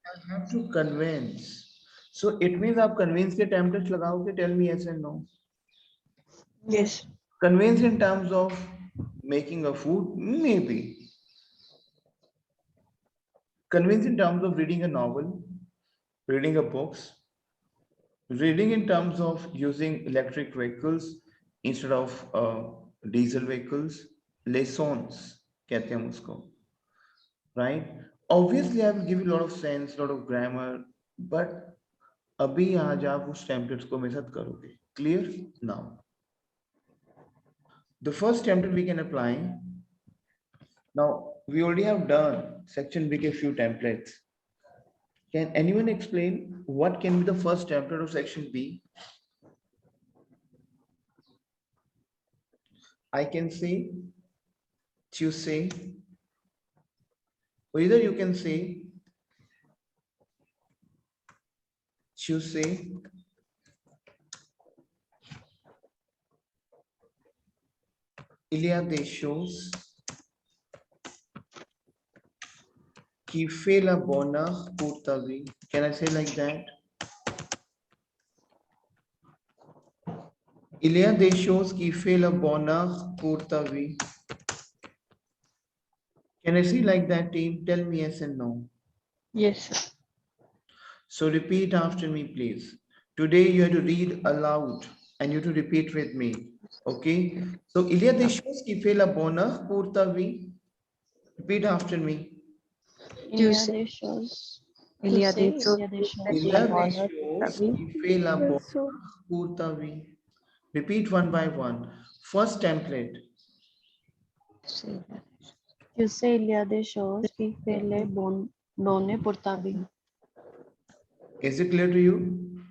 I have to convince. So it means आप convince के templates लगाओगे? Tell me yes and no. Yes. Convince in terms of making a food, maybe. Convince in terms of reading a novel, reading a books, reading in terms of using electric vehicles instead of diesel vehicles, lessons कहते हैं उसको, right? Obviously, I will give you a lot of sense, lot of grammar, but अभी आज आप उस templates को मेरे साथ करोगे. Clear? Now, the first template we can apply. Now, we already have done section B के few templates. Can anyone explain what can be the first template of section B? I can say Tuesday, or either you can say Tuesday, Ilya Deschos, qui fait la bonheur pour ta vie. Can I say like that? Il y a des choses qui fait le bonheur pour ta vie. Can I say like that, team? Tell me yes and no. Yes. So repeat after me, please. Today you have to read aloud and you have to repeat with me. Okay? So il y a des choses qui fait le bonheur pour ta vie. Repeat after me. Il y a des choses. Il y a des choses. Il y a des choses qui fait le bonheur pour ta vie. Repeat one by one. First template. Tu sais, il y a des choses qui fait les bonnes pour ta vie. Is it clear to you?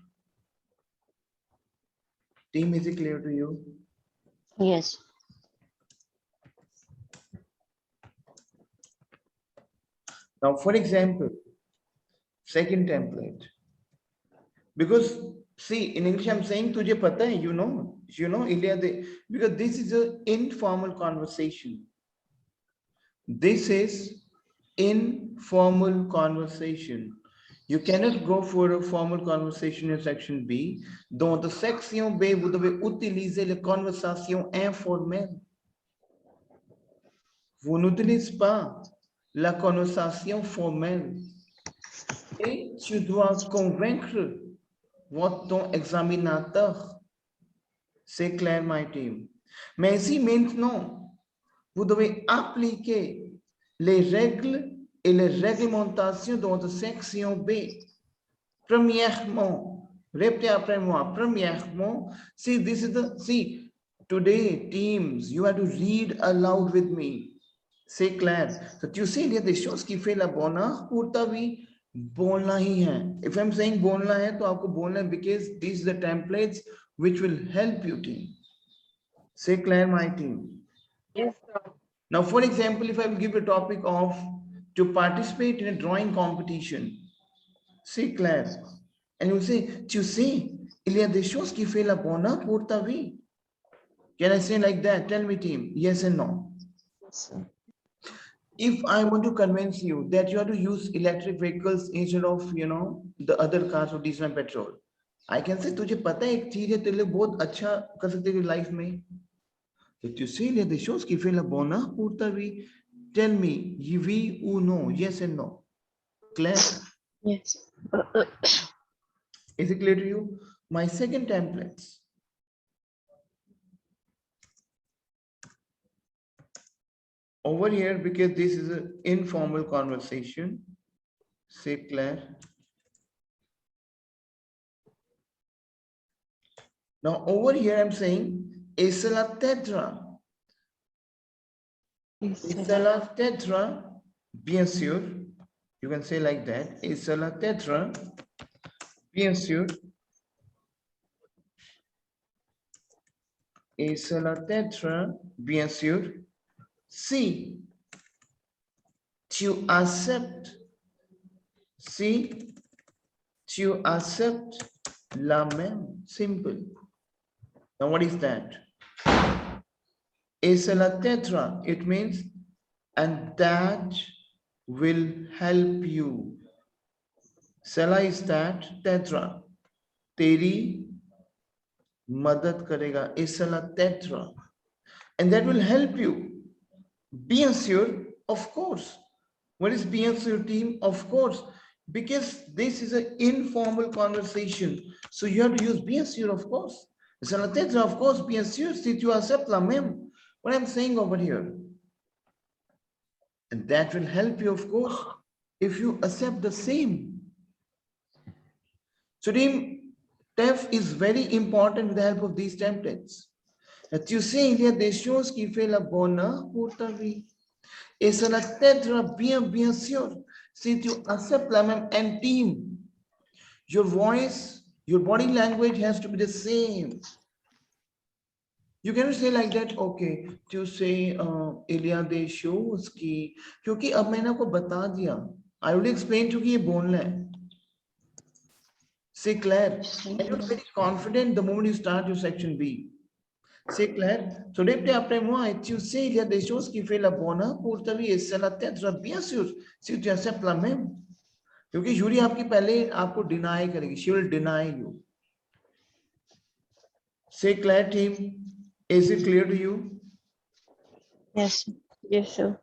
Team, is it clear to you? Yes. Now, for example, second template. Because see, in English, I'm saying tujhe pata hai, you know, Ilya, because this is an informal conversation. This is informal conversation. You cannot go for a formal conversation in section B. Dans la section B, vous devez utiliser la conversation informelle. Vous n'utilisez pas la conversation formelle. Et tu dois convaincre ton examinateur. C'est clair, my team. Mais ici, maintenant, vous devez appliquer les règles et les réglementations dans la section B. Premièrement, répétez après moi. Premièrement, see, today, teams, you have to read aloud with me. C'est clair. So, tu sais, il y a des choses qui font la bonheur pour ta vie. बोलना ही है. If I'm saying बोलना है, तो आपको बोलना है because these are the templates which will help you, team. Say clear, my team. Yes, sir. Now, for example, if I will give a topic of to participate in a drawing competition, say Claire, and you say, tu sais, il y a des choses qui fait la bonheur pour ta vie. Can I say like that? Tell me, team, yes and no. Yes, sir. If I want to convince you that you have to use electric vehicles instead of, the other cars or diesel and petrol, I can say, तुझे पता है एक चीज है तेरे लिए बहुत अच्छा कर सकते हैं लाइफ में. So tu sais, il y a des choses qui font la bonheur pour ta vie. Tell me, oui ou non, yes and no. Claire? Yes. Is it clear to you? My second template. Over here, because this is an informal conversation, say Claire. Now over here, I'm saying, es la tetra. Es la tetra, bien sûr. You can say like that. Es la tetra, bien sûr. Es la tetra, bien sûr. Si tu acceptes, si tu acceptes la même, simple. Now what is that? Es la tetra, it means, and that will help you. Sela is that tetra. तेरी मदद करेगा. Isela tetra. And that will help you. Be assured, of course. What is be assured, team? Of course. Because this is an informal conversation. So you have to use be assured, of course. Isela tetra, of course, be assured. Si tu acceptes la même. What I'm saying over here. And that will help you, of course, if you accept the same. So team, TEF is very important with the help of these templates. That you say here, they shows que fait la bonne portavi. Et cela t'aidera bien sûr, si tu acceptes la même and team. Your voice, your body language has to be the same. You cannot say like that, okay, to say il y a des choses qui, क्योंकि अब मैंने आपको बता दिया, I will explain to you कि ये बोलना है. Say Claire, and you're very confident the moment you start your section B. Say Claire, sorebbe après moi et tu sais il y a des choses qui fait la bonne pour ta vie et c'est la tête bien sûr si tu acceptes la même. क्योंकि jury आपकी पहले आपको deny करेगी, she will deny you. Say Claire team, is it clear to you? Yes. Yes, sir.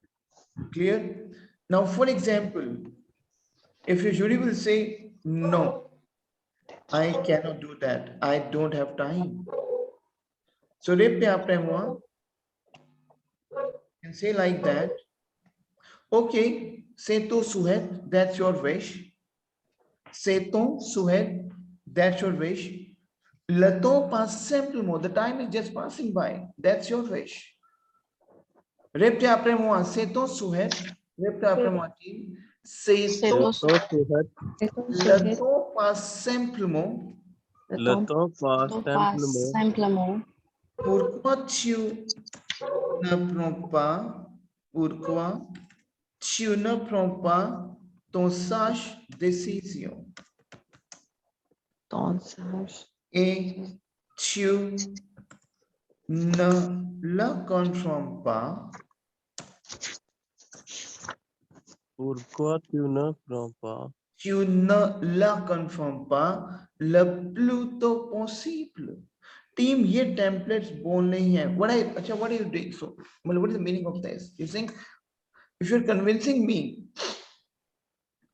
Clear? Now, for example, if your jury will say, no, I cannot do that. I don't have time. So, répétez après moi and say like that. Okay, c'est ton souhait, that's your wish. C'est ton souhait, that's your wish. Le temps passe simplement, the time is just passing by, that's your wish. Répétez après moi, c'est ton souhait. Répétez après moi, team. C'est ton souhait. Le temps passe simplement. Le temps passe simplement. Pourquoi tu ne prends pas, pourquoi tu ne prends pas ton sage décision? Et tu ne la confirmes pas. Pourquoi tu ne prends pas? Tu ne la confirmes pas le plus tôt possible. Team, ये templates बोलने ही हैं. What are you doing? So, what is the meaning of this? You're saying, if you're convincing me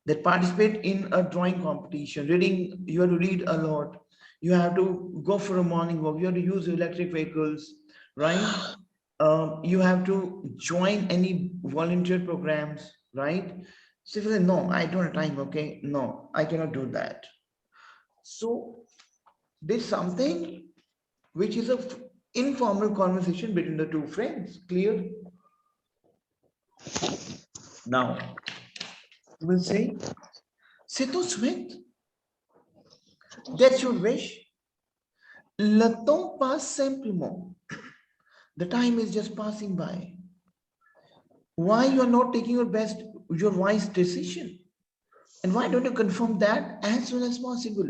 that participate in a drawing competition, reading, you have to read a lot. You have to go for a morning walk. You have to use electric vehicles, right? You have to join any volunteer programs, right? So if you say, no, I don't have time, okay? No, I cannot do that. So there's something which is an informal conversation between the two friends, clear? Now, you will say, c'est ton souhait. That's your wish. Le temps passe simplement. The time is just passing by. Why you are not taking your wise decision? And why don't you confirm that as soon as possible?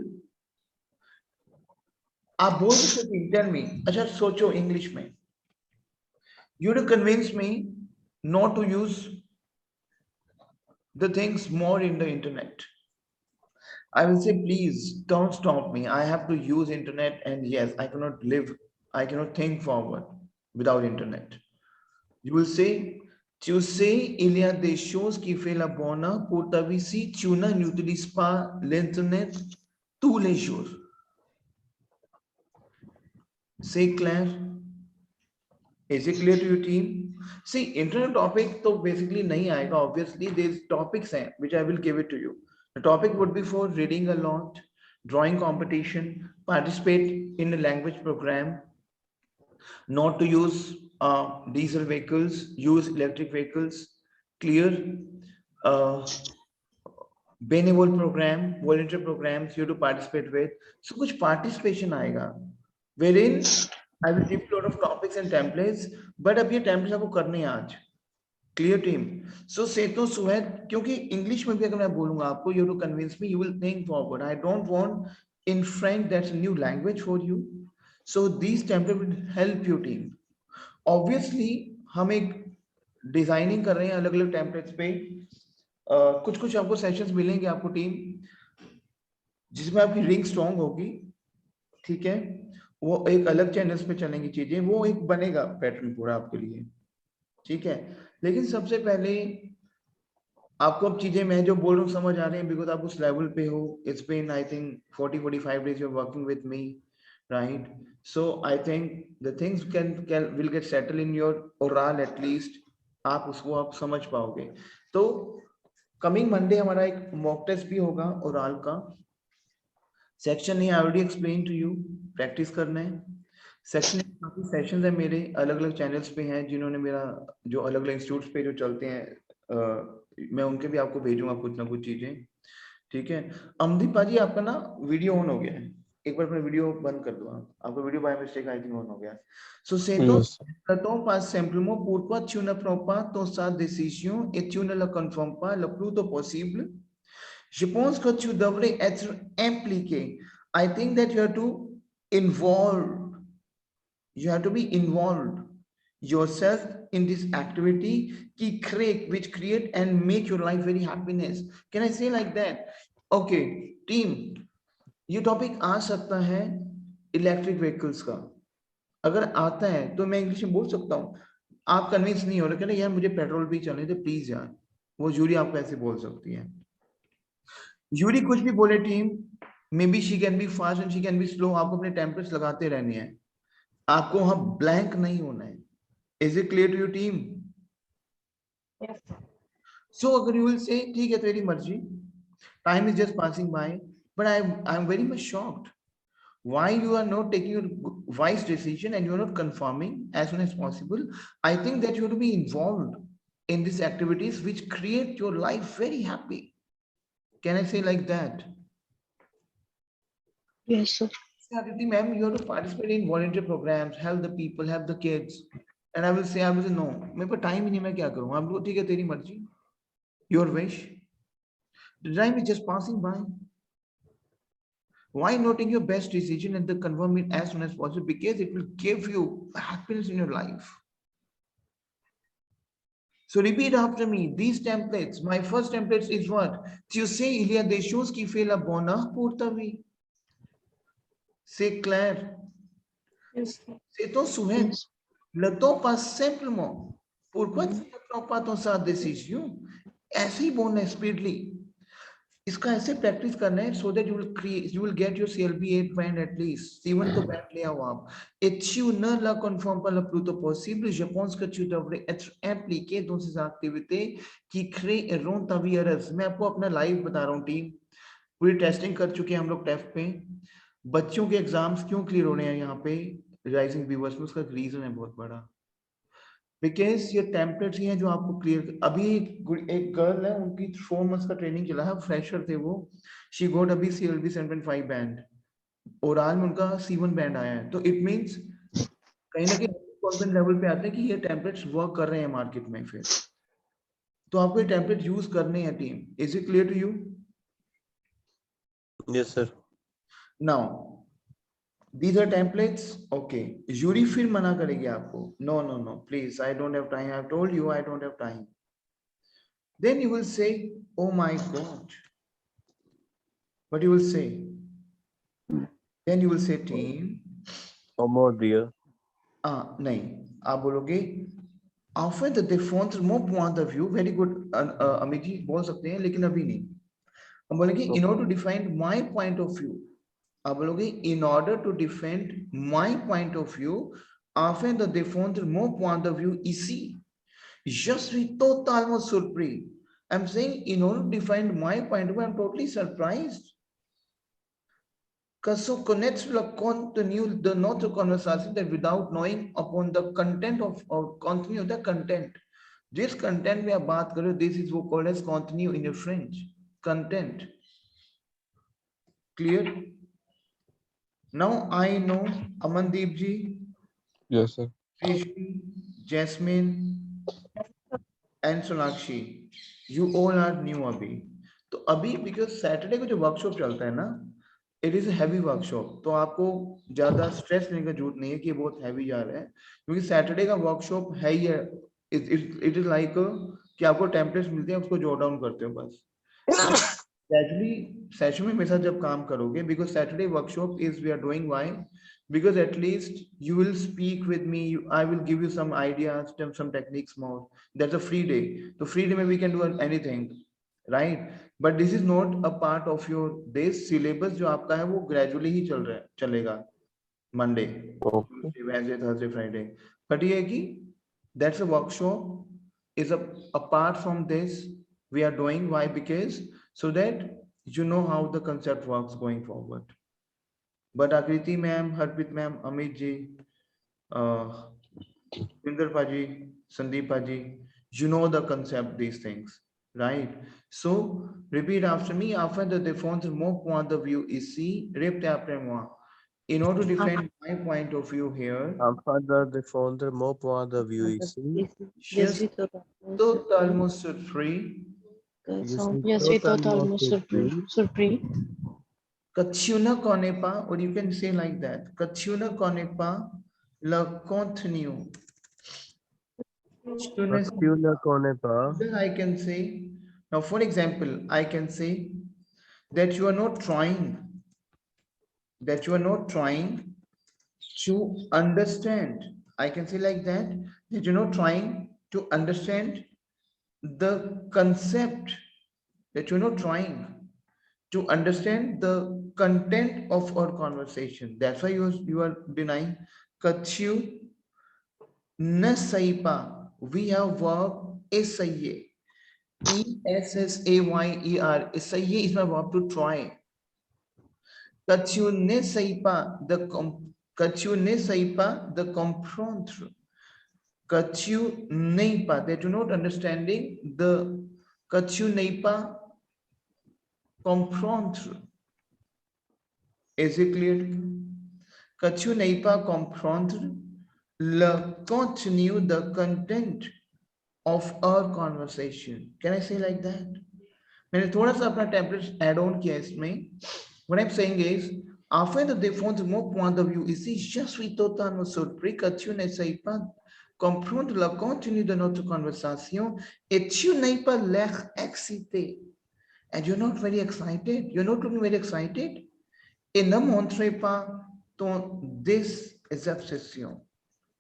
आप बोल सकते हैं, tell me. अच्छा सोचो English में. You to convince me not to use the things more in the internet. I will say, please don't stop me. I have to use internet, and yes, I cannot live, I cannot think forward without internet. You will say, tu sais, il y a des choses qui fait la bonne pour ta vie si tu n'utilises pas l'internet tous les jours. Say Claire. Is it clear to your team? See, internet topic तो basically नहीं आएगा. Obviously, there's topics हैं, which I will give it to you. The topic would be for reading a lot, drawing competition, participate in a language program, not to use diesel vehicles, use electric vehicles, clear, Benevol program, volunteer programs you to participate with. So कुछ participation आएगा, wherein I will give a lot of topics and templates, but अब ये templates आपको करने हैं आज. Clear team. So say तो सुहैद, क्योंकि English में भी अगर मैं बोलूँगा आपको, you to convince me, you will think forward. I don't want in French, that's a new language for you. So these templates will help you team. Obviously हम एक डिजाइनिंग कर रहे हैं अलग अलग टेम्पलेट्स पे. कुछ कुछ आपको सेशंस मिलेंगे आपको टीम. जिसमें आपकी रिंग स्ट्रॉन्ग होगी, ठीक है, वो एक अलग चैनल्स पे चलेंगी चीजें, वो एक बनेगा पैटर्न पूरा आपके लिए, ठीक है। लेकिन सबसे पहले आपको अब चीजें मैं जो बोल रहा हूँ समझ आ रहे हैं, बिकॉज आप उस लेवल पे हो। It's been I think 40-45 days you're working with me, right? So I think the things can will get settled in your oral at least, आप उसको आप समझ पाओगे। तो कमिंग मंडे हमारा एक मॉक टेस्ट भी होगा ओरल का। सेक्शन नहीं, I already explain to you, practice करना है। सेक्शन काफी सेशंस है मेरे, अलग अलग चैनल्स पे हैं, जिन्होंने मेरा जो अलग अलग इंस्टीट्यूट्स पे जो चलते हैं, मैं उनके भी आपको भेजूंगा कुछ ना कुछ चीजें, ठीक है। अमदीप पाजी आपका ना वीडियो ऑन हो गया है, एक बार अपना वीडियो बंद कर दो आप, आपका video by mistake I think on हो गया। सो sento Yes. tratou pas simplement pourquoi tu ne prends pas ton sa décision et tu ne la confirmes pas le plus tôt possible. Je pense que tu devrais être impliqué. I think that you have to involve, you have to be involved yourself in this activity which create and make your life very happiness. Can I say like that? Okay, team, ये topic आ सकता है electric vehicles का, अगर आता है तो मैं English में बोल सकता हूँ। आप कन्विंस नहीं हो रहे, कहना यार मुझे पेट्रोल भी चलने दे प्लीज यार, वो जूरी आपको ऐसे बोल सकती है। यूरी कुछ भी बोले team, may be she can be fast and she can be slow, आपको अपने टेम्पलेट्स लगाते रहने हैं, आपको वहां ब्लैंक नहीं होना है। Is it clear to your team? So अगर यू विल से ठीक है तेरी मर्जी, time is just passing by, but I am very much shocked why you are not taking your wise decision and you are not confirming as soon as possible. I think that you have to be involved in these activities which create your life very happy. Can I say like that? Yes, sir. Aditi ma'am, you have to participate in volunteer programs, help the people, help the kids. And I will say no, मेरे पास time ही नहीं, मैं क्या करूं? आप लोग ठीक है तेरी मर्जी, your wish. The time is just passing by. Why not take your best decision and confirm it as soon as possible? Because it will give you happiness in your life. So repeat after me. These templates. My first template is what? Tu sais, il y a des choses qui fait la bonheur pour ta vie. C'est clair. C'est ton souhait. Yes. Le temps passe simplement. Pourquoi tu ne prends pas ton sa décision? ऐसे ही बोलना है speedily. इसका ऐसे practice करना है so that you will get your CLB 8 band at least. C1 तो band ले आओ आप. Et tu ne la conformes pas le plus tôt possible. Je pense que tu devrais être impliqué dans ces activités qui créeront ta vie heureuse. मैं आपको अपना live बता रहा हूँ टीम, पूरी टेस्टिंग कर चुके हैं हम लोग टेस्ट पे। बच्चों के एग्जाम्स क्यों क्लियर हो रहे हैं यहाँ पे राइजिंग व्यूअर्स में, उसका रीजन है बहुत बड़ा, बिकॉज ये टेम्पलेट्स ही हैं जो आपको क्लियर। अभी एक गर्ल है, उनकी 4 months का ट्रेनिंग चला है, फ्रेशर थे वो, शी गॉट अभी CLB 7.5 बैंड, ओरल में उनका C1 बैंड आया है। तो इट मींस कहीं ना कहीं कॉन्फिडेंस लेवल पे आते हैं कि ये टेम्पलेट्स वर्क कर रहे हैं मार्केट में। फिर तो आपको ये टेम्पलेट यूज करने हैं team. Is it clear to you? Yes, sir. Now these are templates. Okay, jury फिर मना करेगी आपको, no no no please, I don't have time, I've told you I don't have time. Then you will say, oh my god, what you will say? Then you will say team, No more, dear. नहीं, आप बोलोगे often the different more point of view. Very good, Amit ji बोल सकते हैं, लेकिन अभी नहीं। हम बोलेंगे in order to define my point of view, आप बोलोगे in order to defend my point of view, often the different more point of view ici. Je suis totalement surpris. I'm saying in order to define my point of view, I'm totally surprised. Because so connects to the contenu de notre conversation that without knowing upon the content of or continue the content. जिस content में आप बात कर रहे हो, this is what called as continue in your French. Content. Clear? Now I know Amandeep ji, Yes, sir. Rishi, Jasmine, and Sonakshi, you all are new अभी। तो अभी because Saturday को जो वर्कशॉप चलता है ना, it is a heavy workshop, तो आपको ज्यादा स्ट्रेस लेने का जरूरत नहीं है कि बहुत हैवी जा रहा है, क्योंकि सैटरडे का वर्कशॉप है ही है। इट इज लाइक कि आपको टेम्पलेट्स मिलते हैं, उसको जॉट डाउन करते हो बस। सेशन में मेरे साथ जब काम करोगे, because Saturday workshop is we are doing why, because at least you will speak with me, I will give you some ideas, some techniques more. That's a free day, so free day we can do anything, right? But this is not a part of your days syllabus. जो आपका है वो gradually ही चलेगा Monday, Okay. Tuesday, Wednesday, Thursday, Friday. But ये है कि that's a workshop is apart from this we are doing. Why? Because so that you know how the concept works going forward. But Akriti ma'am, Harpreet ma'am, Amit ji, Inder Paji, Sandeep Paji, you know the concept, these things, right? So repeat after me. Afin de défendre mon point de vue ici, répétez après moi. In order to defend my point of view here, Afin de défendre mon point de vue ici, Je je suis suis totalement surpris je suis totalement surpris que tu ne connais pas, or you can say like that, que tu ne connais pas le contenu. Tu ne tu ne connais pas, Then I can say, now for example, I can say that you are not trying, to understand. I can say like that you're not trying to understand the concept, that you're not trying to understand the content of our conversation. That's why you are denying. Kachu nasaipa. We have verb essay. ESSAYER. Essay is my verb to try. Kachu nasaipa. Kachu nasaipa the comprendre. Kachu neipa. That you're not understanding the kachu neipa comprendre. Is it clear? Que tu n'aies pas comprendre le contenu, the content of our conversation. Can I say like that? मैंने थोड़ा सा अपना template add on किया इसमें. What I'm saying is, afin de défendre mon point de vue ici, je suis totalement surpris que tu n'essayes pas comprendre le contenu de notre conversation et tu n'aies pas l'air excité. And you're not very excited. You're not looking very excited. Et ne montrez pas ton désaffection.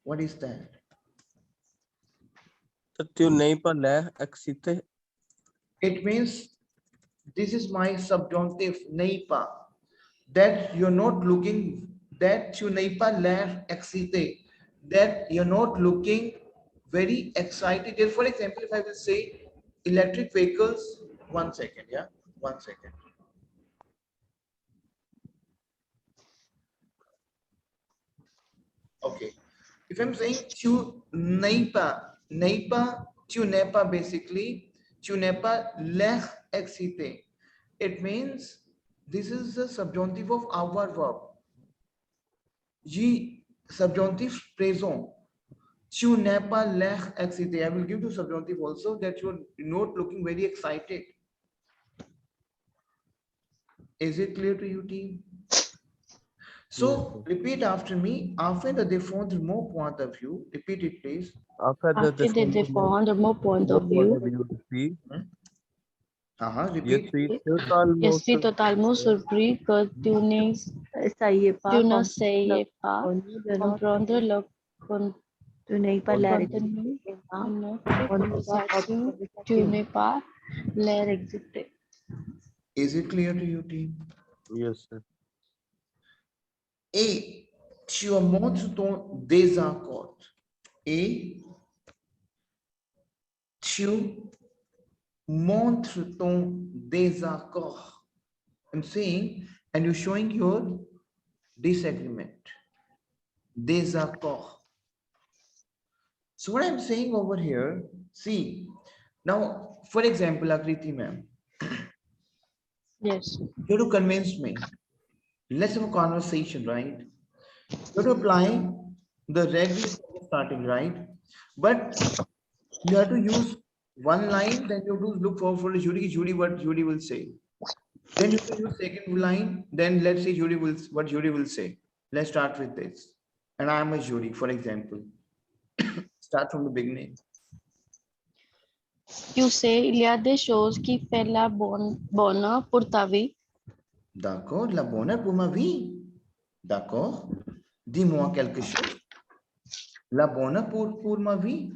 What is that? tu n'es pas l'air excité. It means this is my subjunctive, नहीं pas. That you're not looking, that tu n'es pas l'air excité. That you're not looking very excited. For example, if I will say electric vehicles, 1 second, yeah, 1 second. Okay. If I'm saying tu n'es pas, tu n'es pas basically, tu n'es pas l'air excité. It means this is the subjunctive of our verb. Ye subjunctive présent. Tu n'es pas l'air excité. I will give you subjunctive also that you are not looking very excited. Is it clear to you, team? So repeat after me. Afin de défendre mon point de vue, repeat it, please. Afin de défendre mon point de vue, ici, Repeat. je suis totalement surpris que tu n'essayes pas comprendre le contenu de notre conversation. Tu n'es pas l'air excité. Is it clear to you, team? yes sir. Et tu montres ton désaccord. Et tu montres ton désaccord. I'm saying, and you're showing your disagreement. Désaccord. So what I'm saying over here, see, now, for example, Akriti ma'am, Yes. you have to convince me. Let's have a conversation, right? You have to apply the regular starting, right? But you have to use one line, then you have to look for Judy, what Judy will say. Then you can use second line, then let's say what Judy will say. Let's start with this. And I am a Judy, for example. Start from the beginning. Tu sei, il y a des choses qui fait la bonne pour ta vie. D'accord, la bonne pour ma vie. D'accord. Dis-moi quelque chose. La bonne pour ma vie.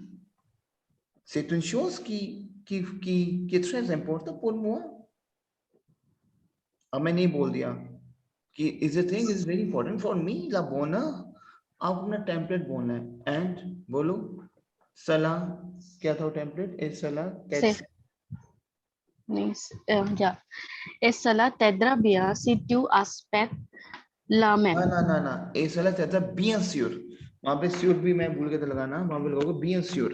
C'est une chose qui est très importante pour moi. अब मैं नहीं बोल दिया कि is a thing is very important for me. La bonne. आप अपना template बोलना है एंड बोलो सलाह क्या था टेम्पलेट ए सलाह C'est, yeah. Et cela t'aidera bien si tu aspectes la ना même. ना ना ना ए सलाह कहता है bien sûr वहां पे श्योर भी मैं भूल गया था लगाना वहां पे लगाओगे bien sûr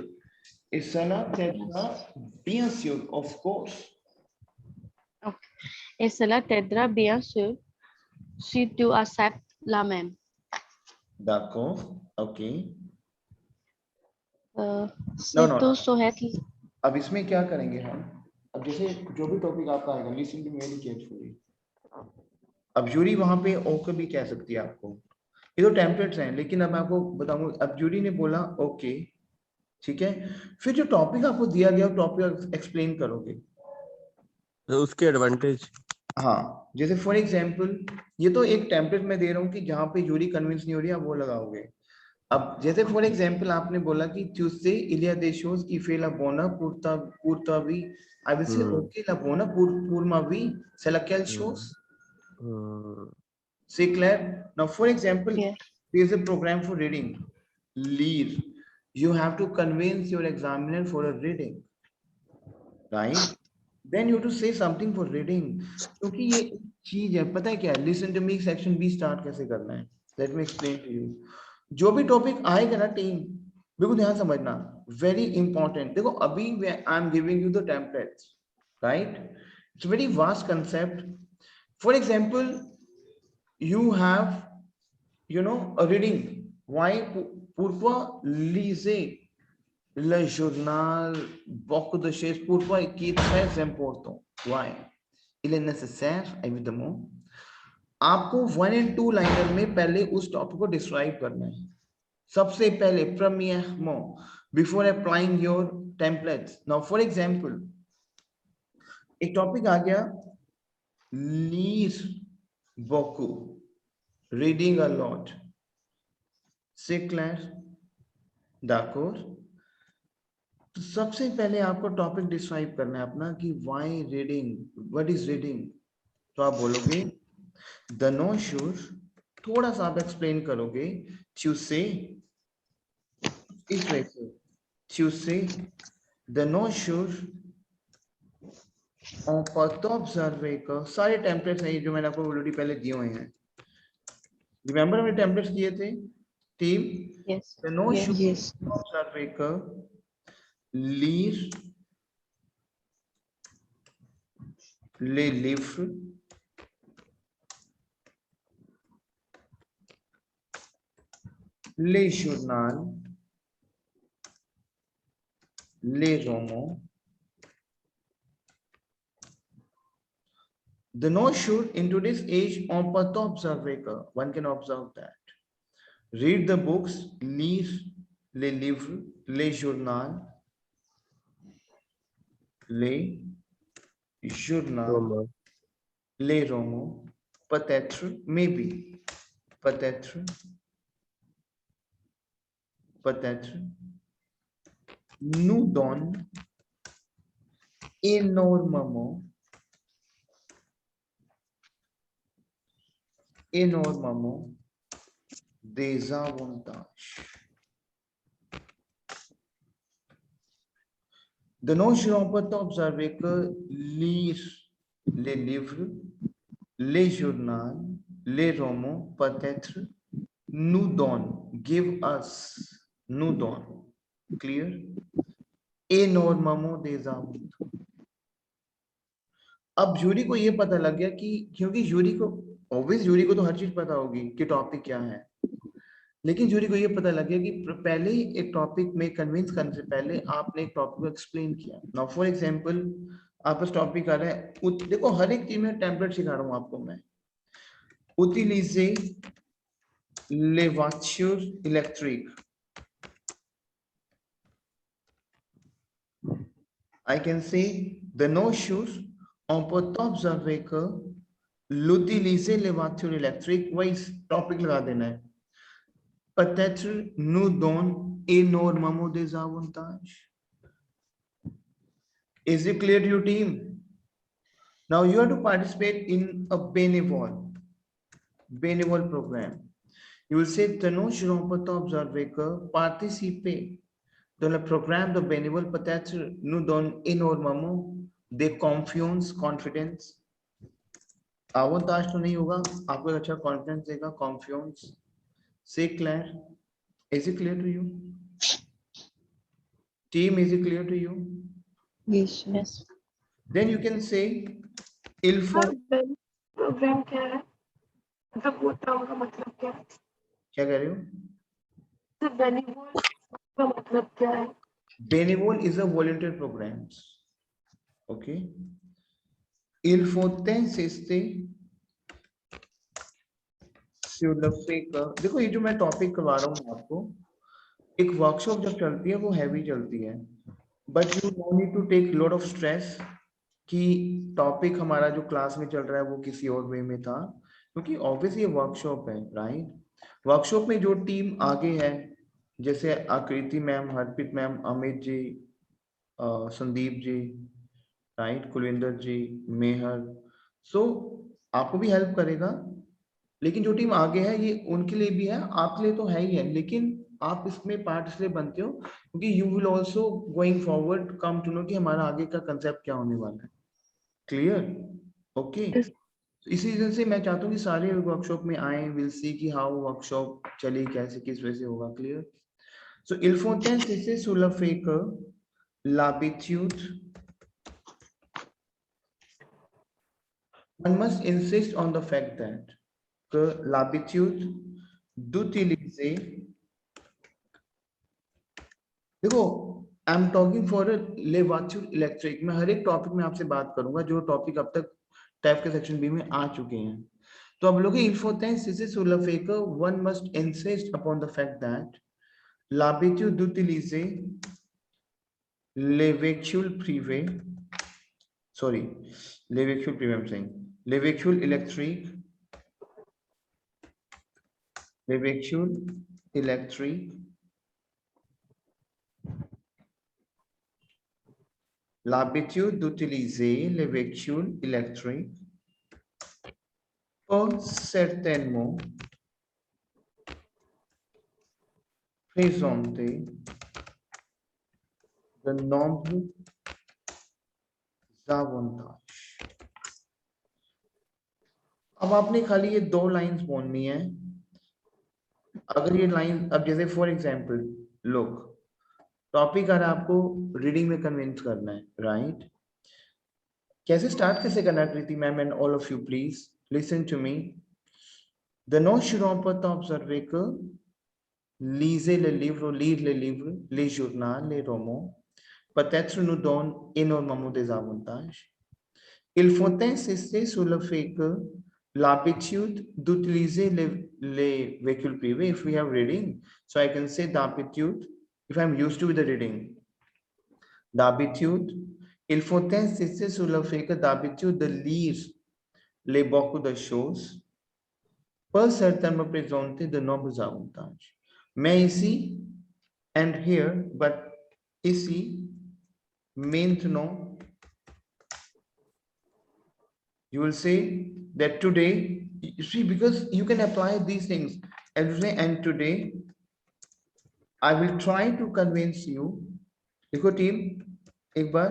ए सलाह कहता bien sûr of course Okay. Et cela t'aidera bien sûr si tu acceptes la même. d'accord ok Euh, नो si नो tu souhaites, अब इसमें क्या करेंगे हम अब जैसे जो भी टॉपिक आपका आएगा लिसन टू वेरी केयरफुली अब जूरी वहां पे ओके भी कह सकती है आपको ये तो टेम्पलेट्स हैं लेकिन अब मैं आपको बताऊंगा अब जूरी ने बोला ओके ठीक है फिर जो टॉपिक आपको दिया गया टॉपिक एक्सप्लेन करोगे तो उसके एडवांटेज हाँ जैसे फॉर एग्जांपल ये तो एक टेम्पलेट मैं दे रहा हूँ कि जहाँ पे जूरी कन्विंस नहीं हो रही आप वो लगाओगे अब जैसे फॉर एग्जांपल आपने बोला कि Tuesday Ilia de shows que fe la bona purtavi I will say okay la bona purmavi c'est laquelle chose c'est clair now for example yeah. there is a program for reading lead you have to convince your examiner for a reading right then you have to say something for reading क्योंकि ये चीज है पता है क्या listen to me section B start कैसे करना है let me explain to you जो भी टॉपिक आएगा ना टीम बिल्कुल ध्यान समझना वेरी इंपॉर्टेंट देखो अभी I am giving you the templates right it's very vast concept for example you have you know a reading why pourquoi lisez le journal beaucoup de choses pourquoi qui est très important why il est nécessaire évidemment आपको 1 and 2 liner में पहले उस topic को describe करना है सबसे पहले premièrement before applying your templates now for example एक टॉपिक आ गया lire beaucoup reading a lot c'est clair d'accord तो सबसे पहले आपको टॉपिक डिस्क्राइब करना है अपना कि why reading what is reading तो आप बोलोगे the no sure थोड़ा सा आप एक्सप्लेन करोगे to say इस वे से to say the no sure on peut observer का सारे टेम्पलेट्स हैं जो मैंने आपको ऑलरेडी पहले दिए हुए हैं रिमेंबर हमने टेम्पलेट्स दिए थे team Yes. the no Yes. sure Yes. observer का lire les livres les journaux les romans the no sure in today's age on peut observer का one can observe that read the books lire les livres les journaux les journaux les romans peut-être maybe peut-être peut-être nous donne énormément des avantages. De nos jours, on peut observer que lire les livres, les journaux, les romans, peut-être, nous donne, give us, nous donne, clear, énormément des avantages. अब jury को ये पता लग गया कि क्योंकि jury को obvious jury को तो हर चीज पता होगी कि टॉपिक क्या है लेकिन जूरी को ये पता लग गया कि पहले ही एक टॉपिक में कन्विंस करने से पहले आपने एक टॉपिक को एक्सप्लेन किया नाउ फॉर एग्जांपल आपका टॉपिक आ रहा है देखो हर एक चीज में टेम्पलेट सिखा रहा हूं आपको मैं utiliser les voitures électriques I can say the no shoes on peut observer que l'utiliser les voitures électriques, वही टॉपिक लगा देना है. Peut-être nous donne énormément des avantages. Is it clear to your team? Now you have to participate in a bénévole program. You will say Tanush peut observer que participer dans le programme de bénévole peut-être nous donne énormément de confiance, confidence. अवताश तो नहीं होगा, आपको अच्छा confidence देगा, confidence. Say clear. Is it clear to you? Team, is it clear to you? Yes. Yes. Then you can say il faut. Program क्या है? मतलब वो टर्म का मतलब क्या है? क्या कह रहे हो? बेनिवोल का मतलब क्या है? Benevol is a volunteer programs. Okay. Il faut insister sur le fait que देखो ये जो मैं टॉपिक करवा रहा हूँ आपको, एक वर्कशॉप जब चलती है वो हैवी चलती है, but you no need to take lot of stress कि टॉपिक हमारा जो क्लास में चल रहा है वो किसी और वे में था, क्योंकि ऑब्वियसली ये वर्कशॉप है, राइट. वर्कशॉप में जो टीम आगे है, जैसे आकृति ma'am, Harpreet ma'am, Amit ji, Sandeep ji, right, Kulwinder जी, मेहर, सो आपको भी हेल्प करेगा. लेकिन जो टीम आगे है ये उनके लिए भी है, आपके लिए तो है ही है, लेकिन आप इसमें पार्ट इसलिए बनते हो क्योंकि you will also going forward come to know कि हमारा आगे का कंसेप्ट क्या होने वाला है. क्लियर? ओके. इसी रीजन से मैं चाहता हूँ कि सारे वर्कशॉप में आए, विल सी कि हाउ वर्कशॉप चली, कैसे, किस वजह से होगा. Clear? So il faut insister sur le fait que l'habitude, one must insist on the fact that que l'habitude d'utiliser, देखो आई एम टॉकिंग फॉर ले वाच्यूर इलेक्ट्रिक, मैं हर एक टॉपिक में आपसे बात करूंगा जो टॉपिक अब तक टैफ के सेक्शन बी में आ चुके हैं. तो अब लोग il faut insister sur le fait que one must insist upon the fact that l'habitude d'utiliser les véhicules privés, sorry, les véhicules privés, I'm saying, les véhicules électriques, les véhicules électriques, l'habitude d'utiliser les véhicules électriques peut certainement présenter de nombreux avantages. अब आपने खाली ये दो lines बोलनी है. अगर ये line, अब जैसे फॉर एग्जांपल लुक, टॉपिक अगर आपको रीडिंग में कन्विंस करना है, राइट. कैसे स्टार्ट कैसे करना है Preeti ma'am and all of you, please listen to me. De nos serons pas observer que lisez les livres, lire les livres, les journaux, les romans, peut-être nous donne énormément des avantages. Il faut insister sur le fait que l'habitude d'utiliser les véhicules privés, if we have reading, so I can say the habitude, if I'm used to the reading, d'habitude, il faut insister sur le fait que d'habitude de lire les beaucoup de choses peut certainement présenter de nombreux avantages. Mais ici, and here, but ici, maintenant, you will say that today, you see, because you can apply these things every day, and today, I will try to convince you. देखो team, एक बार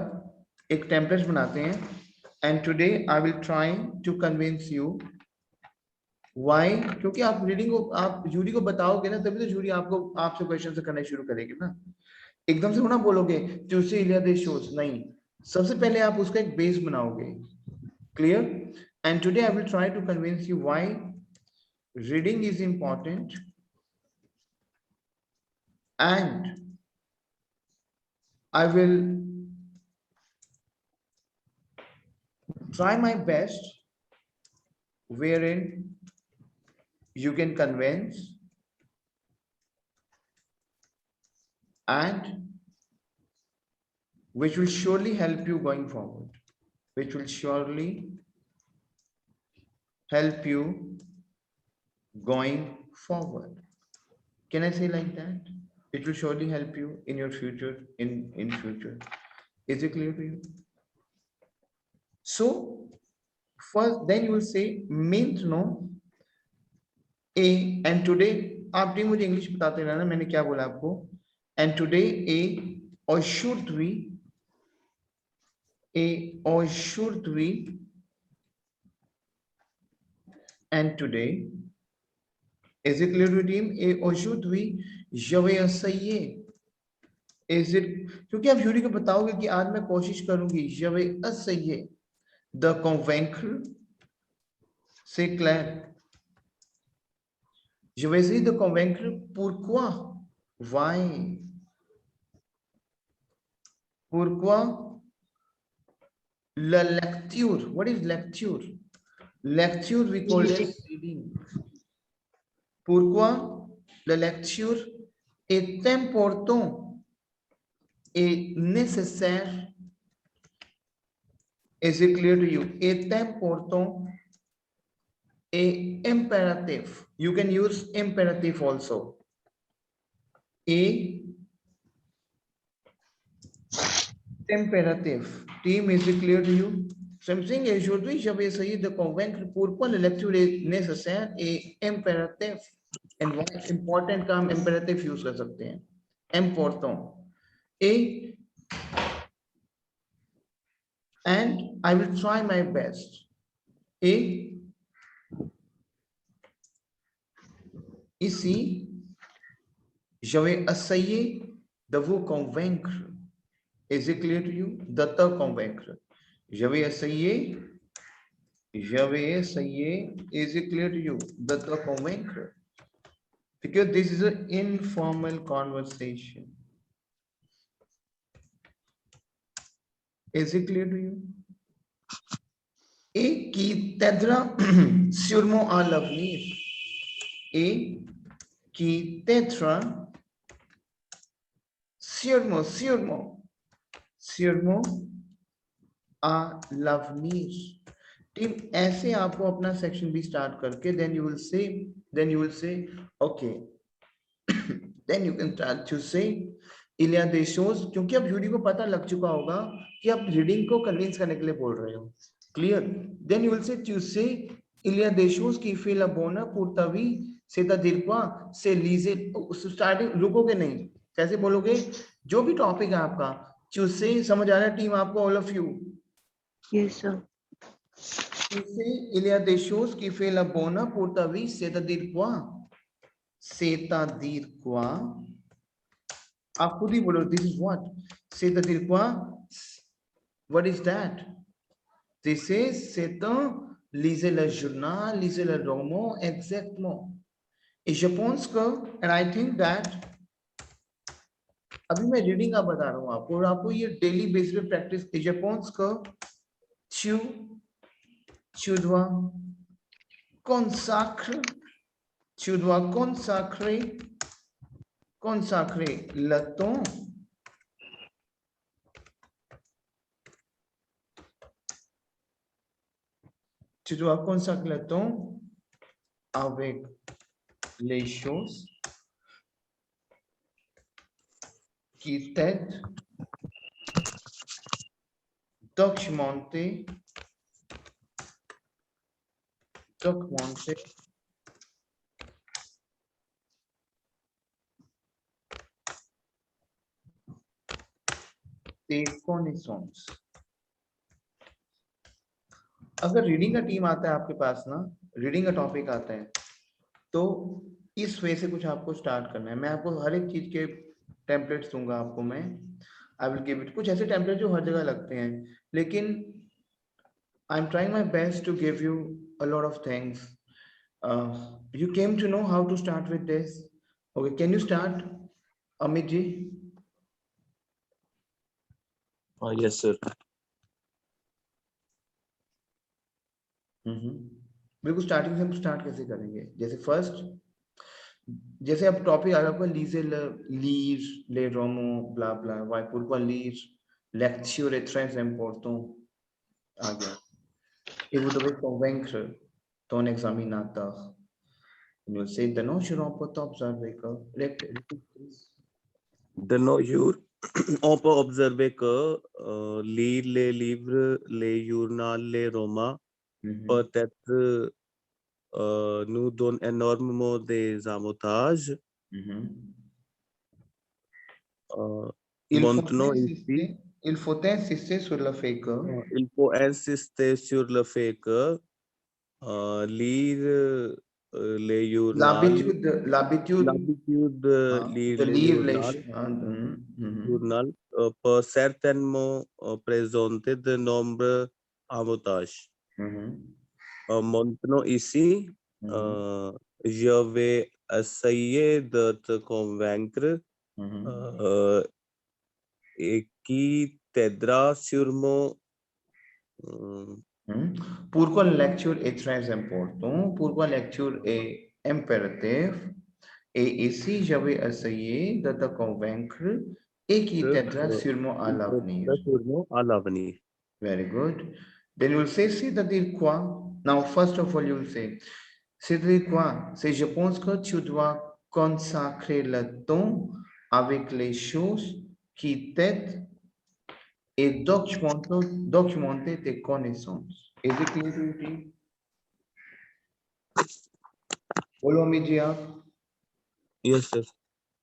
एक template बनाते हैं, and today I will try to convince you. Why? क्योंकि आप reading को, आप jury को बताओगे ना, तभी तो जूरी आपको आपसे क्वेश्चन से करना शुरू करेगी ना. एकदम से ना बोलोगे ट्यूसडे इलिया शोज, नहीं, सबसे पहले आप उसका एक बेस बनाओगे. Clear? And today I will try to convince you why reading is important, and I will try my best wherein you can convince and which will surely help you going forward, which will surely help you going forward. Can I say like that? It will surely help you in your future, in future. Is it clear to you? So first, then you will say maintenant a, and today, आप team मुझे English बताते रहना, मैंने क्या बोला आपको, and today a or should we, and today, is it clear to team? A or should we, je vais essayer. Is it, क्योंकि आप जूरी को बताओगे कि आज मैं कोशिश करूंगी, je vais essayer de convaincre, c'est clair. Je vais essayer de convaincre, pourquoi? Why? Pourquoi? La lecture. What is lecture? Lecture we call it reading. Pourquoi la lecture est important et nécessaire? Is it clear to you? Est important et imperative. You can use imperative also. A imperative. Team, is it clear to you? Something aujourd'hui, j'avais essayé de convaincre pourquoi la lecture est nécessaire et impérative. And why important का हम imperative use कर सकते हैं. Important. A, and I will try my best. A, ici, je vais essayer de vous convaincre. Is it clear to you? De te convaincre. Je vais essayer. Is it clear to you? De te convaincre. Because this is an informal conversation. Is it clear to you? Et qui t'aidera sûrement à l'avenir. Et qui t'aidera sûrement à l'avenir. Team ऐसे आपको अपना section भी start करके then you will say okay then you can start to say il y a des choses, क्योंकि अब jury को पता लग चुका होगा कि आप रीडिंग को कन्विंस करने के लिए बोल रहे हो. Clear? then you will say to say il y a des choses qui fait la bonne pour ta vie, c'est-à-dire quoi? c'est lisez. Starting रुकोगे नहीं, कैसे बोलोगे? जो भी टॉपिक है आपका चूसे, समझ आ रहा है टीम आपको? All of you? Yes, sir. Il y a des choses qui fait la bonne pour ta vie, c'est-à-dire quoi? C'est-à-dire quoi? आप खुद ही बोलो, this is what? C'est-à-dire quoi? What is that? This is, c'est un, lisez le journal, lisez le roman, exactement. Et je pense que, and I think that, अभी मैं reading का बता रहा हूँ आपको, और आपको ये डेली बेसिस पे practice. je pense que tu dois consacrer le temps avec les choses qui t'aident documenter tes connaissances. अगर रीडिंग का टीम आता है आपके पास ना, रीडिंग का टॉपिक आता है, तो इस वे से कुछ आपको स्टार्ट करना है. मैं आपको हर एक चीज के टेम्पलेट्स दूंगा आपको मैं. I will give it. कुछ ऐसे टेम्पलेट जो हर जगह लगते हैं, लेकिन I am trying my best to give you a lot of things. You came to know how to start with this. Okay, can you start, Amit ji? Yes, sir. बिल्कुल starting से हम start कैसे करेंगे? जैसे first, जैसे अब topic आ रहा है लीज ले रोमो ब्ला ब्ला, Y pourquoi lire, lecture est très important. Ah, bien. Et vous devez convaincre ton examinateur. Il will say, de non, je ne peux pas observer que. Repeat, please. De nos jours, on peut observer que lire les livres, les journaux, les romans, peut-être nous donne énormément des avantages. Maintenant ici, Il faut insister sur le fait que il faut insister sur le fait que lire les journaux, l'habitude l'habitude de lire de les lire les journaux peut certainement présenter de nombreux avantages. Maintenant ici, je vais essayer de te convaincre et qui t'aidera sûrement. Pourquoi la lecture est très important? Pourquoi la lecture est impérative? Et ici, je vais essayer de te convaincre et qui t'aidera sûrement à l'avenir. Very good. Then you'll say, c'est-à-dire quoi? Now, first of all, you'll say, c'est-à-dire quoi? C'est, je pense que tu dois consacrer le temps avec les choses qui t'aident et documenter tes connaissances. Is it clear to you? Bolo, Mijia. Yes, sir.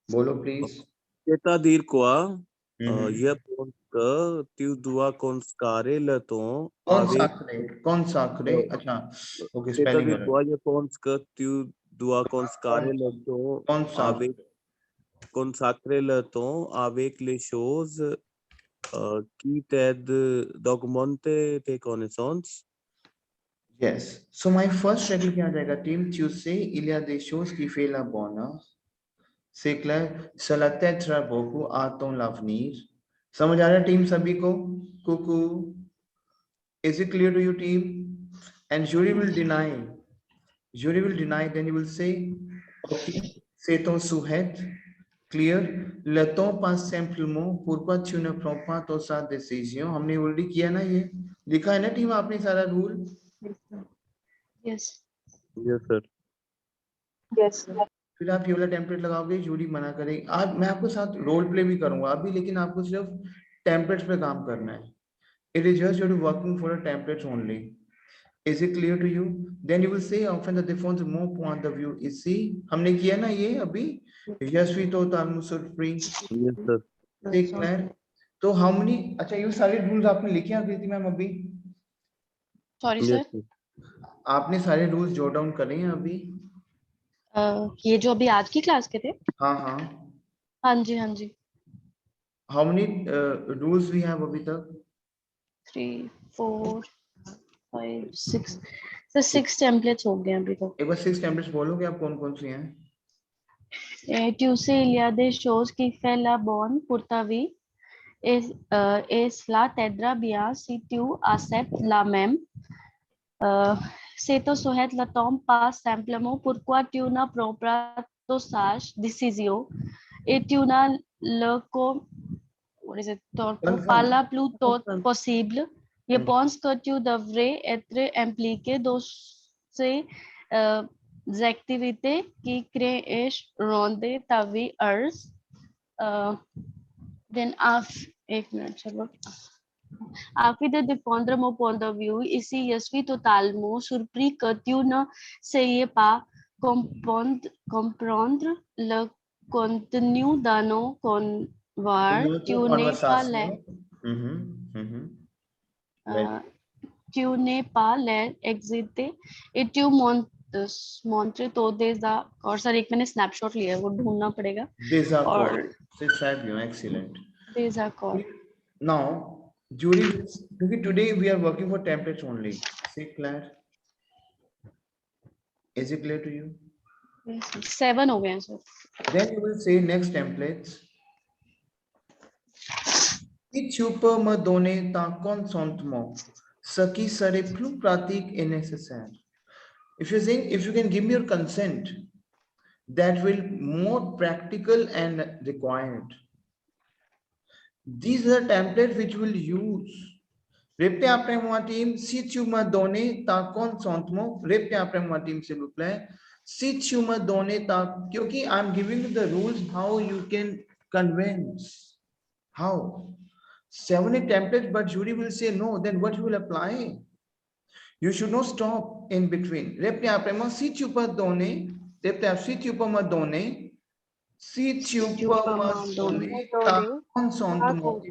Bolo, please. C'est-à-dire quoi? Je pense que tu dois consacrer le temps avec. Consacrer. Acha. Okay, spelling C'est-à-dire error. quoi? Je pense que tu dois consacrer le temps avec. Consacrer le temps avec les choses qui t'aident d'augmenter tes connaissances. Yes. So my first règle क्या आ जाएगा team? Tu sais, il y a des choses qui fait la bonne. C'est clair. Cela t'aidera beaucoup à ton avenir. समझ आ रहा है team सभी को? Coucou. Is it clear to you team? And jury will deny. Jury will deny. Then you will say, okay, c'est ton souhait. Clear? Le temps passe simplement. Pourquoi tu ne prends pas ton sa décision? हमने already किया ना ये. लिखा है ना team आपने सारा rule? Yes. Yes, sir. Yes, sir. फिर आप ये वाला टेम्पलेट लगाओगे, जूरी मना करेगी। आज मैं आपके साथ रोल प्ले भी करूंगा अभी, लेकिन आपको सिर्फ टेम्पलेट्स पे काम करना है। It is just you're working for a templates only. Is it clear to you? Then you will say often that they found more point of view. Is see, हमने किया ना ये अभी? यशवी तो तालमुसुर फ्री। Yes, sir. ठीक है। तो how many? अच्छा ये सारे रूल्स आपने लिखे हैं कृति मैम अभी? Sorry, Yes, sir. आपने सारे रूल्स जोट डाउन करे हैं अभी? ये जो अभी आज की क्लास के थे? हाँ हाँ। हाँ जी, हाँ जी। How many rules we have अभी तक? 3, 4, 5, 6. So 6 templates हो गए अभी तक. एक बार 6 टेम्पलेट्स बोलोगे आप कौन-कौन सी हैं? Tu sei, il y a des choses qui fait la bonne pour ta vie et cela t'aidera bien si tu acceptes la même. C'est ton souhait le temps passe simplement pourquoi tu ne prends pas de sages décisions et tu n'as le pas la plus tôt possible. Je pense que tu devrais être impliqué dans ces activités qui créent et rendent ta vie heureuse. Then एक minute चलो. Afin de défendre mon point de vue, ici je suis totalement surpris que tu ne sais pas comprendre le contenu de nos convois. Tu n'es pas l'air. Tu n'es pas l'air excité et tu montres तो déjà और sir एक मैंने snapshot लिया है वो ढूंढना पड़ेगा. और c'est très bien, excellent. Déjà quoi. Now, Judy, today we are working for templates only. Is it clear? Is it clear to you? 7 हो गए हैं sir. Then you will say next templates. Si tu peux me donner ton consentement, ce qui serait plus pratique et nécessaire. If you're saying, if you can give me your consent, that will more practical and required. These are templates which we'll use. Repte après moi team, si tu m'as donné ta consentement, repte après moi team s'il vous plaît. Si tu m'as donné ta, क्योंकि I'm giving you the rules how you can convince. How? 70 templates, but jury will say no, then what you will apply? You should not stop in between. Repte après moi, si tu peux donner, repte si tu peux me donner, si tu peux me donner ta consentement,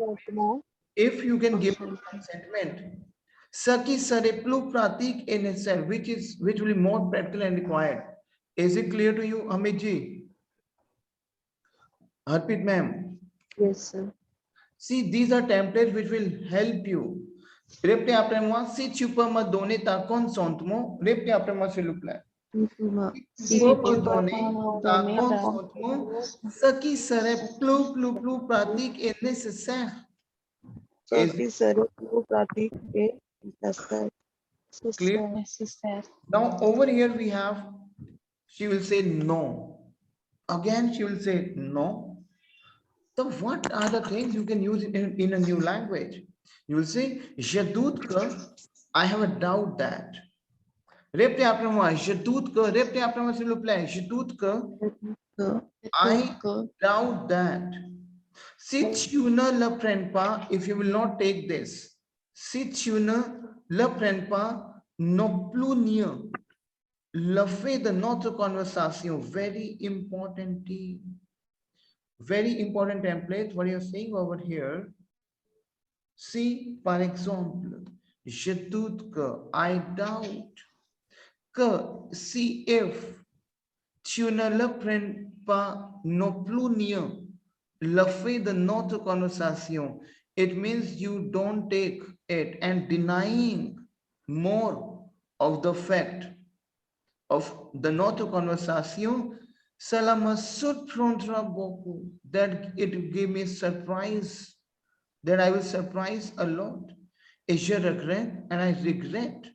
if you can give consentment. Saki sare plu pratik in itself, which will be more practical and required. Is it clear to you, Amit ji? Harpreet ma'am. Yes, sir. See, these are templates which will help you. Repte après moi, si tu peux me donner ta consentement, repte après moi s'il vous plaît. Si tu peux donner ta consentement, ce qui serait plus pratique et nécessaire. Saki sare plu pratik e necessary. Clear? Necessaire. Now over here we have, she will say no. Again, she will say no. So what are the things you can use in a new language? You will say, je doute que, I have a doubt that. Répétez après moi, je doute que, répétez après moi s'il vous plaît, je doute que, I doubt that. Si tu ne le prends pas, if you will not take this, si tu ne le prends pas, non plus nier. Le fait de notre conversation, very important team. Very important template, what you're saying over here. See, par exemple, je doute que, I doubt que, si if, tu ne le prends pas non plus nier, le fait de notre conversation, it means you don't take it and denying more of the fact of the notre conversation, cela me surprendra beaucoup, that it gave me surprise, that I will surprise a lot. Et je regrette, and I regret,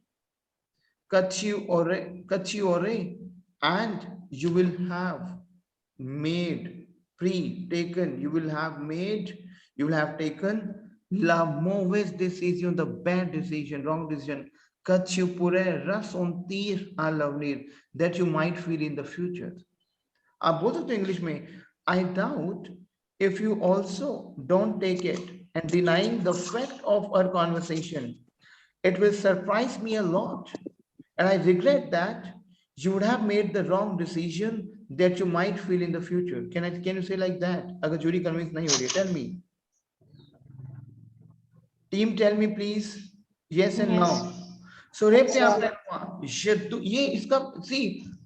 que tu aurais, and you will have made, taken, you will have taken la mauvaise décision, the bad decision, wrong decision, que tu pourrais ressentir à l'avenir, that you might feel in the future. Both of the English may, I doubt if you also don't take it and denying the fact of our conversation, it will surprise me a lot. And I regret that you would have made the wrong decision that you might feel in the future. Can you say like that? Agar jury convinced nahi ho rahi, tell me. Team, tell me please. Yes and no. So see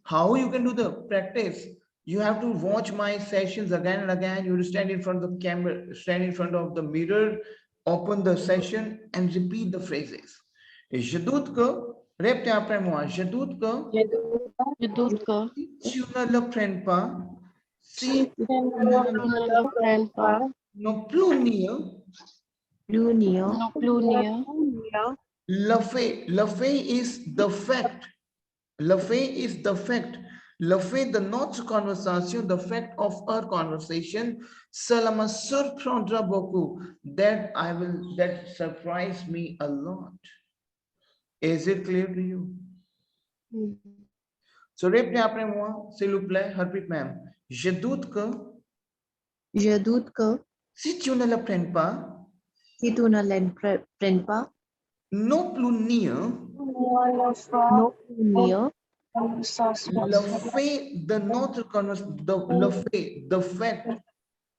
how you can do the practice. You have to watch my sessions again and again. You stand in front of the camera, stand in front of the mirror, open the session and repeat the phrases. Je doute que, répétez après moi, je doute que, Je doute que, si tu ne le prends pas, si tu ne le prends pas, non plus nier, Blue near. non plus nier. le fait is the fact. Le fait is the fact. Le fait de notre conversation, the fact of our conversation, cela me surprendra beaucoup. That surprised me a lot. Is it clear to you? So répétez après moi, s'il vous plaît, Harpreet ma'am. Je doute que, si tu ne le prends pas, si tu ne le prends pas, non plus nier, no near, le fait de notre conversation,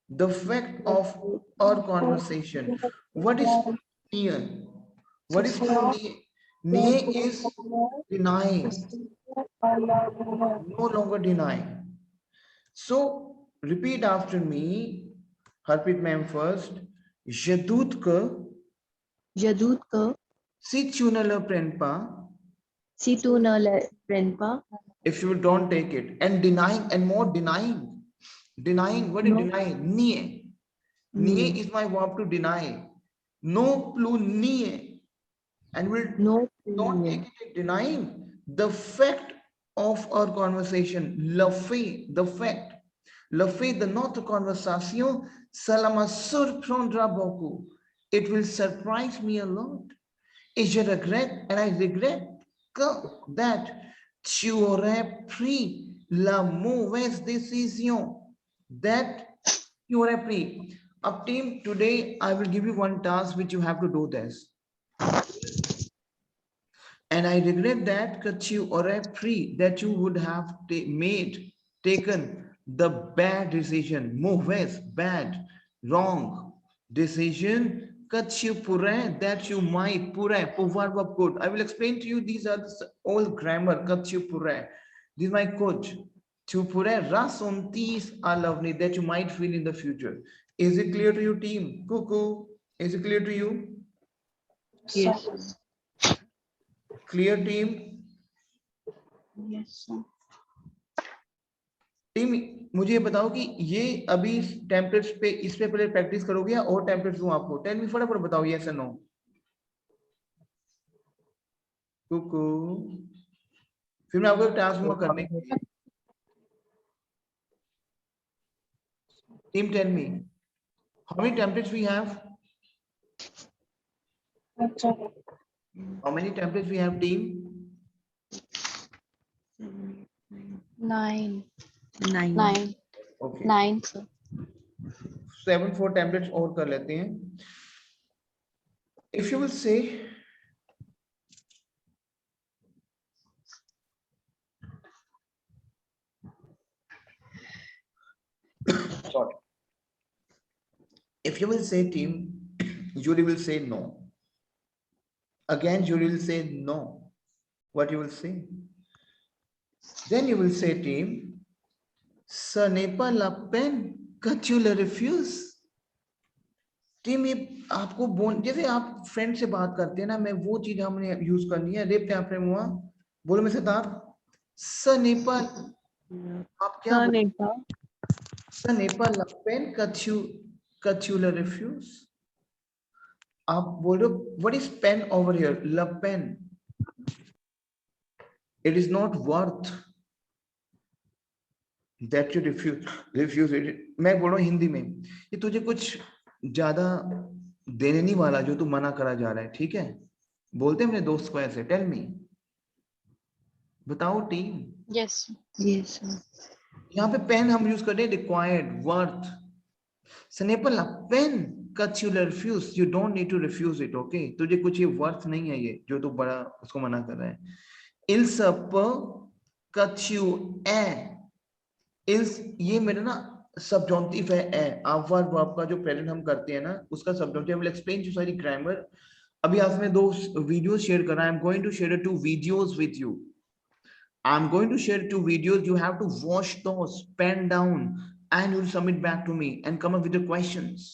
the fact of our conversation. What is near? What is near? Near is denying, no longer denying. So repeat after me, Harpreet ma'am first. Je doute que, si tu ne le prends pas, si tu ne le prends pas, if you don't take it, and denying and more denying. Denying, what is denying? Nier. Nier is my verb to deny. No plus nier. And we'll don't take it denying the fact of our conversation. Le fait, the fact. le fait de notre conversation, cela me surprendra beaucoup. It will surprise me a lot. Et je regrette, and I regret that tu aurais pris la mauvaise décision. That you aurais pris. Up team, today I will give you one task which you have to do this. And I regret that that you aurais pris, that you would have taken the bad decision, mauvaise, bad, wrong decision. That you pourrais, that you might, pourrait, pouvoir, verb could. I will explain to you, these are the old grammar, that you pourrais. This is my coach. Tu pourrais ressentir à l'avenir, that you might feel in the future. Is it clear to you, team? Cuckoo, is it clear to you? Yes. Clear, team? Yes, sir. Team मुझे ये बताओ कि ये अभी templates पे इस पे पहले प्रैक्टिस करोगे या और टेम्पलेट्स दूं आपको? टेल मी फटाफट बताओ यस और नो. कुकू, फिर मैं आपको टास्क दूंगा करने के लिए. Team tell me how many templates we have? How many templates we have team? 9. 9. Okay 9, sir. 4 templates और कर लेते हैं. If you will say sorry, if you will say team, Julie will say no. Again Julie will say no. What you will say? Then you will say team, ce n'est pas la peine que tu le refuses. Team ये आपको बोल, जैसे आप friend से बात करते हैं ना, मैं वो चीज हमने यूज करनी है. रेप क्या प्रेम हुआ, बोलो मेरे साथ आप. ce n'est pas, आप क्या ce n'est pas la peine que tu le refuses. आप बोलो what is pen over here? La pen, it is not worth that you refuse it. मैं बोल रहा हूँ हिंदी में, ये तुझे कुछ ज्यादा देने नहीं वाला जो तू मना करा जा रहा है. ठीक है, बोलते हैं अपने दोस्त को ऐसे. टेल मी, बताओ टीम. Yes. Yes. यहाँ पे पेन हम यूज कर रहे हैं, required, worth. ce n'est pas la peine que tu le refuses. You don't need to refuse it. Okay, तुझे कुछ ये वर्थ नहीं है ये जो तू बड़ा उसको मना कर रहा है. il se peut que tu es, ये मेरा ना सबजॉन्टिव है. आवर वर्ब का जो प्रेजेंट हम करते हैं ना, उसका subjunctive. I will explain you सारी ग्रामर. अभी आज मैं 2 वीडियोस शेयर कर रहा हूं. I am going to share 2 videos with you. I am going to share 2 videos. You have to watch those, pen down, and you will submit back to me and come up with the questions.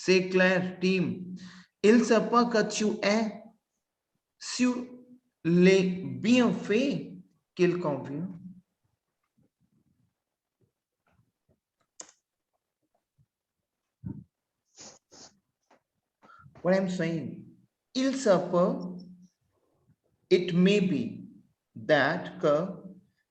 Say Claire, team, il se peut que tu aies sur les bienfaits qu'il convient. What I'm saying, il se peut, it may be that que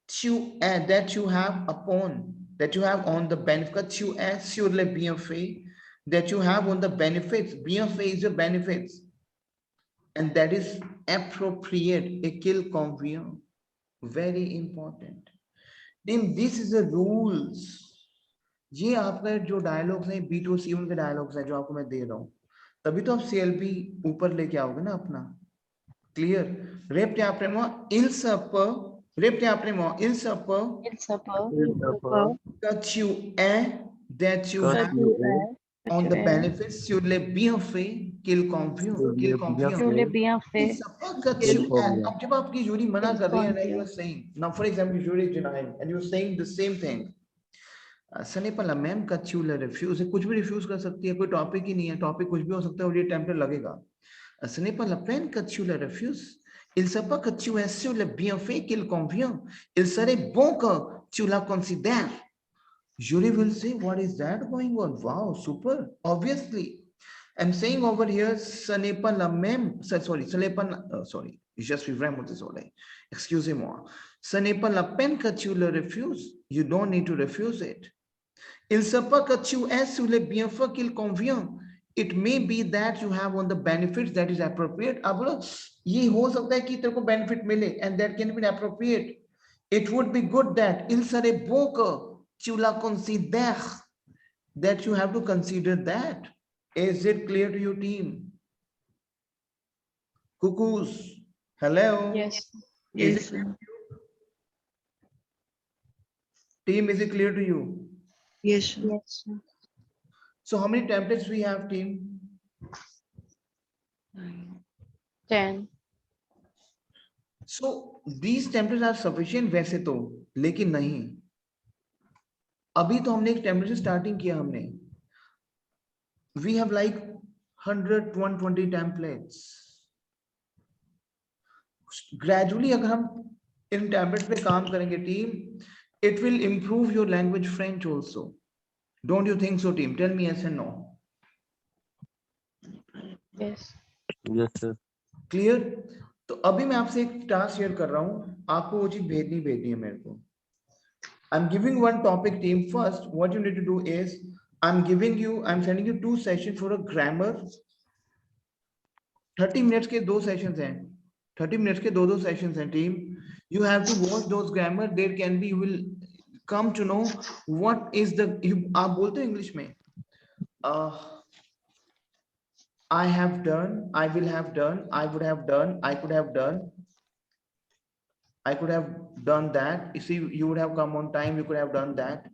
tu aies, that you have upon, that you have on the benefit, tu es sur les bienfaits, that you have on the benefits. Bienfait is your benefits, and that is appropriate, et qu'il convient. Very important. Then this is the rules. ये आपका जो dialogues हैं, B2C1 के dialogues हैं जो आपको मैं दे रहा हूँ, तभी तो आप CLB ऊपर लेके आओगे ना अपना. Clear? Répétez après moi, il se peut. Répétez après moi, il se peut que tu aies, that you have on the benefits sur les bienfaits qu'il convient. Sur les bienfaits. Il se peut que tu aies. अब जब आपकी jury मना कर रही है, and you are saying, now for example, jury is denying, and you are saying the same thing. ce n'est pas la même que tu le refuses. कुछ भी refuse कर सकती है, कोई टॉपिक ही नहीं है. टॉपिक कुछ भी हो सकता है और ये टेम्पलेट लगेगा. ce n'est pas la peine que tu le refuses. Il se peut que tu aies sur le bienfait qu'il convient. Il serait bon que tu la considères. Jury will say, what is that going on? Wow, super. Obviously, I'm saying over here, ce n'est pas la même. Sorry, ce n'est pas. Sorry, je suis vraiment désolé. Excusez-moi. Ce n'est pas la peine que tu le refuses. You don't need to refuse it. Il se peut que tu aies sur les bienfaits qu'il convient. It may be that you have on the benefits that is appropriate. अब बोलो ये हो सकता है कि तेरे को benefit मिले and that can be appropriate. It would be good that il serait bon que tu la considères. That you have to consider that. Is it clear to your team? Cuckoos, hello. Yes. Is Yes, it clear sir. to you? Team, is it clear to you? Yes, sir. Yes. Sir. So how many templates we have, team? 10. So these templates are sufficient वैसे तो, लेकिन नहीं. अभी तो हमने एक template से starting किया हमने. We have like 100, 120 templates. Gradually अगर हम इन templates पे काम करेंगे team, it will improve your language French also. Don't you think so, team? Tell me yes and no. Yes. Yes, sir. Clear? तो अभी मैं आपसे एक टास्क शेयर कर रहा हूँ, आपको वो चीज भेजनी है मेरे को. I'm giving one topic, team. First, what you need to do is I'm sending you 2 sessions for a grammar. 30 minutes के 2 sessions हैं. 30 minutes के 2 sessions हैं, team. You have to watch those grammar. There can be, you will come to know what is the, आप बोलते हो English में, I have done, I will have done, I would have done, I could have done, I could have done that. You see, you would have come on time, you could have done that.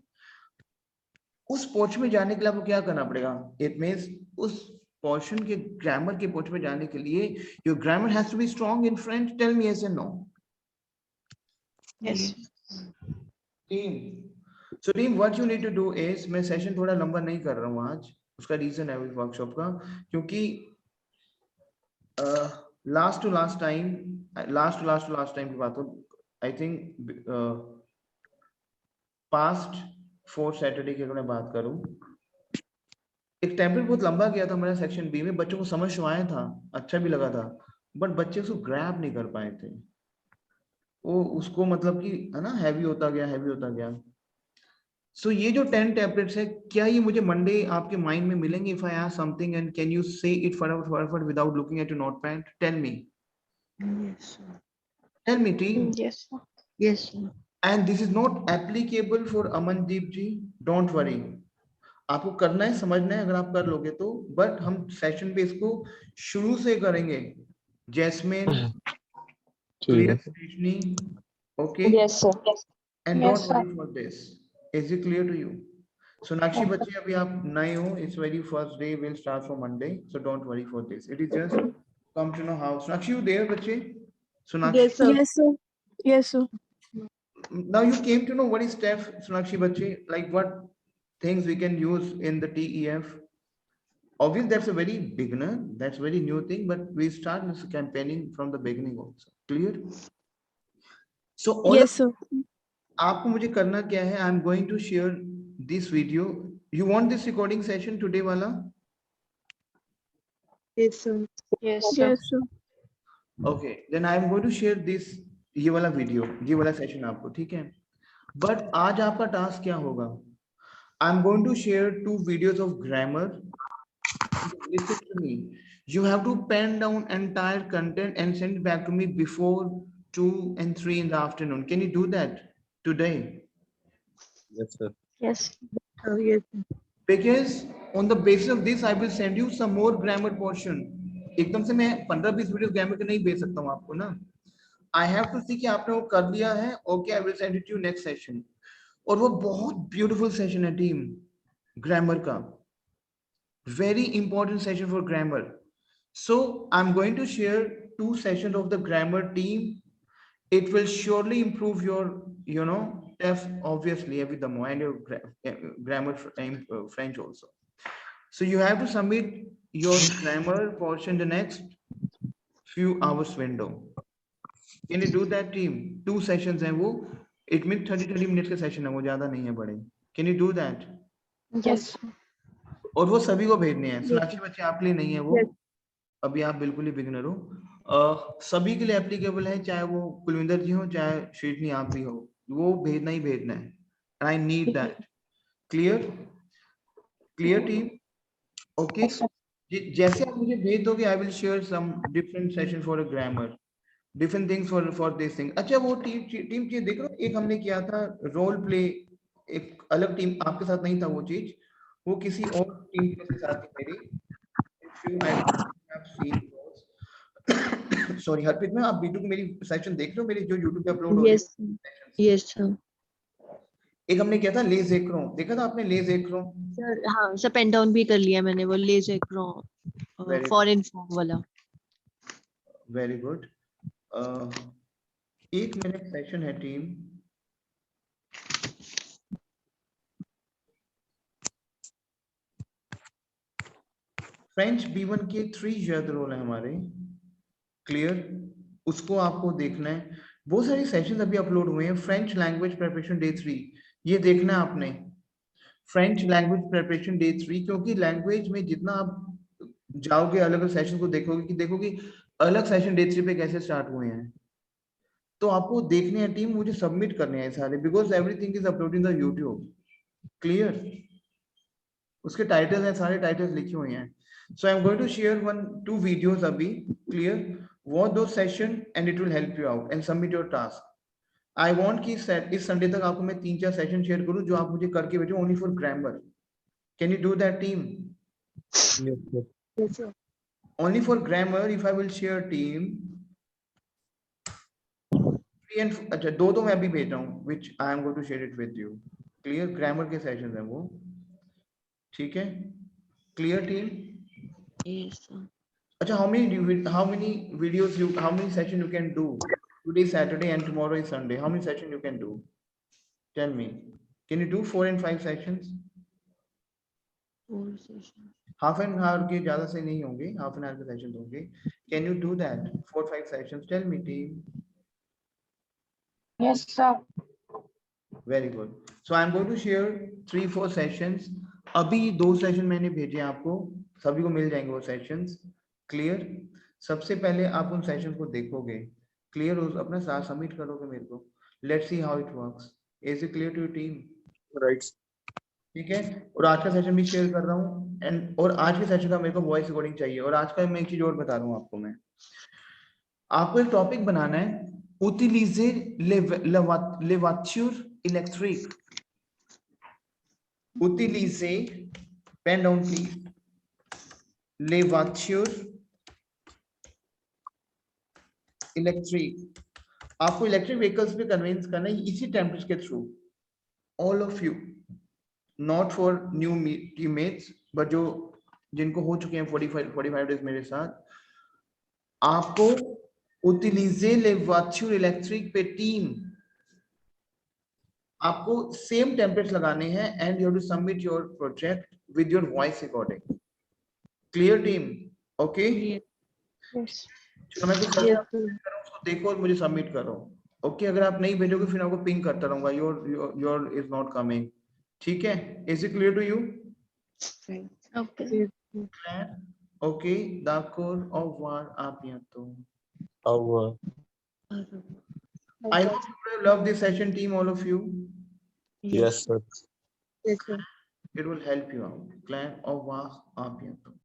उस portion में जाने के लिए आपको क्या करना पड़ेगा? It means उस पोर्शन के ग्रामर के पोर्शन में जाने के लिए your grammar has to be strong in French. Tell me yes and no. Yes. Team. So team, what you need to do is, मैं सेशन थोड़ा लंबा नहीं कर रहा हूँ आज. उसका रीजन है इस वर्कशॉप का, क्योंकि लास्ट टू लास्ट टाइम की बात हो, आई थिंक पास्ट 4 सैटरडे की अगर मैं बात करूं, एक टेम्पलेट बहुत लंबा गया था हमारा सेक्शन बी में. बच्चों को समझ तो आया था, अच्छा भी लगा था, बट बच्चे उसको ग्रैब नहीं कर पाए थे. वो उसको मतलब कि है ना, हैवी होता गया. So ये जो 10 tablets है, क्या ये मुझे मंडे आपके माइंड में मिलेंगे? If I ask something and can you say it फटाफट without looking at your notepad? Tell me. Yes, sir. Tell me, team. Yes. Sir. Yes, sir. And this is not applicable for Amandeep ji. Don't worry. आपको करना है, समझना है, अगर आप कर लोगे तो. बट हम सेशन पे इसको शुरू से करेंगे. Jasmine, clear Rishni, okay? Yes, sir. And Yes, don't worry for this. Is it clear to you? Sonakshi बच्चे अभी आप नए हो, it's very first day, will start from Monday, so don't worry for this. It is just come to know how. Sonakshi, you there बच्चे? Sonakshi. Yes, sir. Yes, sir. Yes, sir. Now you came to know what is TEF, Sonakshi बच्चे, like what things we can use in the TEF. Obviously, that's a very beginner, that's very new thing, but we start this campaigning from the beginning also. Clear? So all Yes, sir. आपको मुझे करना क्या है? I'm going to share this video. You want this recording session today वाला? Yes, sir. Yes, sir. Yes, sir. Okay, then I'm going to share this ये वाला video, ये वाला session आपको, ठीक है? But आज आपका task क्या होगा? I'm going to share 2 videos of grammar. Listen to me. You have to pen down entire content and send it back to me before 2 and 3 in the afternoon. Can you do that today? Yes, sir. Yes. Oh, yes. Because on the basis of this, I will send you some more grammar portion. एकदम से मैं 15-20 video grammar के नहीं भेज सकता हूँ आपको ना. I have to see कि आपने वो कर लिया है. Okay, I will send it to you next session. और वो बहुत beautiful session है team, grammar का. Very important session for grammar. So I'm going to share 2 sessions of the grammar team. It will surely improve your, you know, TEF obviously with the more and your grammar French also. So you have to submit your grammar portion the next few hours window. Can you do that team? 2 sessions हैं वो. It means 30 minutes का session है वो, ज़्यादा नहीं है बड़े. Can you do that? Yes. और वो सभी को भेजने हैं. सोनाक्षी बच्चे आपके लिए नहीं है वो. अभी आप बिल्कुल ही बिगिनर हो. सभी के लिए एप्लीकेबल है, चाहे वो कुलविंदर जी हो, चाहे श्रीजनी आप भी हो. वो भेजना ही भेजना है. I need that. Clear team? Okay, जैसे आप मुझे भेज दोगे I will share some different session for a grammar, different things for this thing. अच्छा वो टीम चीज देख लो, एक हमने किया था रोल प्ले, एक अलग टीम आपके साथ नहीं था वो चीज, वो किसी और टीम के साथ थी मेरी। If you I have seen those. Sorry Harpreet ma'am, आप वीडियो की मेरी सेशन देख रहे हो, मेरी जो यूट्यूब पे अपलोड हो रही Yes, sir. है? Yes, sir. एक हमने किया था लेज एक्रो, देखा था आपने लेज एक्रो? Sir, हाँ सर, पेन डाउन भी कर लिया मैंने वो लेज एक्रो Very फॉरेन फॉर्म वाला। Very good. एक मिनट सेशन है टीम। फ्रेंच B1 के 3 जर्द रोल है हमारे, क्लियर? उसको आपको देखना है। बहुत सारे सेशंस अभी अपलोड हुए हैं। फ्रेंच लैंग्वेज प्रिपरेशन डे 3, ये देखना है आपने। फ्रेंच लैंग्वेज प्रिपरेशन डे 3, क्योंकि लैंग्वेज में जितना आप जाओगे अलग अलग सेशन को देखोगे अलग सेशन डे 3 पे कैसे स्टार्ट हुए हैं। तो आपको देखने हैं टीम, मुझे सबमिट करने हैं सारे, because everything is uploading the YouTube, clear? उसके टाइटल्स हैं, सारे टाइटल्स लिखे हुए हैं। So I am going to share 1-2 videos अभी, clear? Watch two session and it will help you out and submit your task. I want कि इस Sunday तक आपको मैं 3-4 सेशन शेयर करूं जो आप मुझे करके भेजो, only for grammar. Can you do that team? Yes, sir. Yes, sir. Only for grammar, if I will share team, अच्छा दो तो मैं अभी भेज रहा हूँ, which I am going to share it with you. Clear? Grammar के sessions हैं वो, ठीक है? Clear team? Yes, sir. अच्छा how many videos how many session you can do? Today is Saturday and tomorrow is Sunday. How many session you can do? Tell me. Can you do 4 and 5 sessions? 4 sessions. Half an hour के ज्यादा से नहीं होंगे, half an hour के session होंगे। Can you do that? 4-5 sessions? Tell me team. Yes, sir. Very good. So I'm going to share 3-4 sessions. अभी 2 session मैंने भेजे आपको, सभी को मिल जाएंगे वो सेशंस, क्लियर? सबसे पहले आप उन सेशन को देखोगे, क्लियर? अपना साथ सबमिट करोगे मेरे को। Let's see how it works. Is it clear to your team? Right. ठीक है, और आज का सेशन भी शेयर कर रहा हूँ एंड और आज के सेशन का मेरे को वॉइस रिकॉर्डिंग चाहिए। और आज का मैं एक चीज और बता रहा हूँ आपको, मैं आपको एक टॉपिक बनाना है, utiliser les voitures électriques. Utiliser, pen down please, les voitures électriques. आपको इलेक्ट्रिक व्हीकल्स पे कन्विंस करना है इसी टेम्पलेट्स के through, all of you, not for new teammates, but जो जिनको हो चुके हैं 45 डेज मेरे साथ। आपको utiliser les voitures électriques पे टीम आपको सेम टेम्पलेट्स लगाने हैं and you have to submit your project with your voice recording. Clear team? Okay, Yes. चलो मैं कुछ Yes, sir. उसको देखो और मुझे सबमिट करो। ओके, अगर आप नहीं भेजोगे फिर आपको पिंग करता रहूंगा, योर इज नॉट कमिंग, ठीक है? Is it clear to you? Right. Okay. Okay, d'accord, au revoir, à bientôt. Our I hope you love this session team, all of you. yes, sir. Yes, sir. It will help you out. Claire, au revoir, à bientôt.